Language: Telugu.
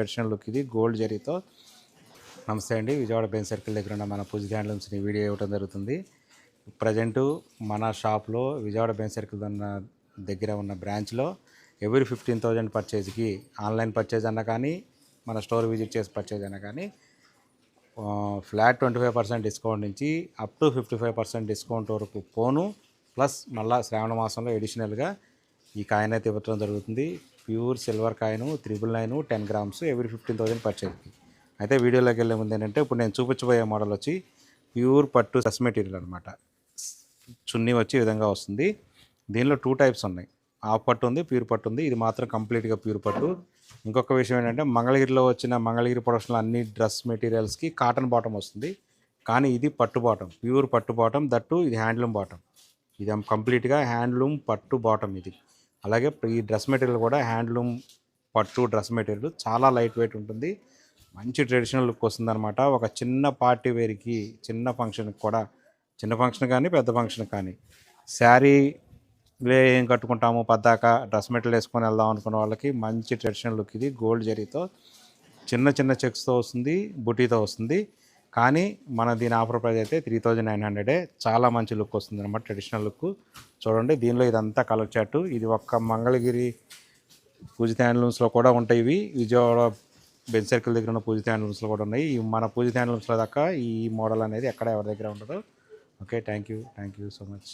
ట్రెడిషనల్ లుక్ ఇది గోల్డ్ జరీతో. నమస్తే అండి, విజయవాడ బెన్ సర్కిల్ దగ్గర ఉన్న మన పూజిత హ్యాండ్లూమ్స్ని వీడియో ఇవ్వడం జరుగుతుంది. ప్రజెంటు మన షాప్లో విజయవాడ బెన్ సర్కిల్ దగ్గర ఉన్న బ్రాంచ్లో ఎవ్రీ 15,000 పర్చేజ్కి ఆన్లైన్ పర్చేజ్ అన్నా కానీ మన స్టోర్ విజిట్ చేసి పర్చేజ్ అన్నా కానీ ఫ్లాట్ 25% డిస్కౌంట్ నుంచి అప్ టు 55% డిస్కౌంట్ వరకు పోను, ప్లస్ మళ్ళీ శ్రావణ మాసంలో ఎడిషనల్గా ఈ కాయిన్ అయితే ఇవ్వడం జరుగుతుంది. Pure silver coin 999 10 grams every 15,000 పర్చేజ్కి. అయితే వీడియోలోకి వెళ్ళే ముందు ఏంటంటే ఇప్పుడు నేను చూపించబోయే మోడల్ వచ్చి ప్యూర్ పట్టు డ్రెస్ మెటీరియల్ అనమాట. చున్నీ వచ్చి ఈ విధంగా వస్తుంది. దీనిలో 2 టైప్స్ ఉన్నాయి, హాఫ్ పట్టు ఉంది, ప్యూర్ పట్టు ఉంది. ఇది మాత్రం కంప్లీట్గా ప్యూర్ పట్టు. ఇంకొక విషయం ఏంటంటే మంగళగిరిలో వచ్చిన మంగళగిరి ప్రొడక్షన్లో అన్ని డ్రెస్ మెటీరియల్స్కి కాటన్ బాటమ్ వస్తుంది, కానీ ఇది పట్టు బాటమ్, ప్యూర్ పట్టు బాటమ్. దట్టు ఇది హ్యాండ్లూమ్ బాటమ్. ఇది కంప్లీట్గా హ్యాండ్లూమ్ పట్టు బాటమ్ ఇది. అలాగే ఈ డ్రెస్ మెటీరియల్ కూడా హ్యాండ్లూమ్ పట్టు డ్రెస్ మెటీరియల్, చాలా లైట్ వెయిట్ ఉంటుంది, మంచి ట్రెడిషనల్ లుక్ వస్తుంది అనమాట. ఒక చిన్న పార్టీ వేర్కి, చిన్న ఫంక్షన్కి కూడా, చిన్న ఫంక్షన్ కానీ పెద్ద ఫంక్షన్ కానీ శారీలే ఏం కట్టుకుంటాము పద్దాక డ్రెస్ మెటీరియల్ వేసుకొని వెళ్దాం అనుకున్న వాళ్ళకి మంచి ట్రెడిషనల్ లుక్ ఇది. గోల్డ్ జరీతో చిన్న చిన్న చెక్స్తో వస్తుంది, బుటీతో వస్తుంది. కానీ మన దీని ఆఫర్ ప్రైస్ అయితే 3,900. చాలా మంచి లుక్ వస్తుంది అనమాట, ట్రెడిషనల్ లుక్. చూడండి, దీనిలో ఇదంతా కలర్ చార్టు. ఇది ఒక్క మంగళగిరి పూజిత హ్యాండ్లూమ్స్లో కూడా ఉంటాయి. ఇవి విజయవాడ బెన్ సర్కిల్ దగ్గర ఉన్న పూజిత హ్యాండ్లూమ్స్లో కూడా ఉన్నాయి. మన పూజిత హ్యాండ్లూమ్స్లో దాకా ఈ మోడల్ అనేది ఎక్కడ ఎవరి దగ్గర ఉండదు. Okay, thank you so much.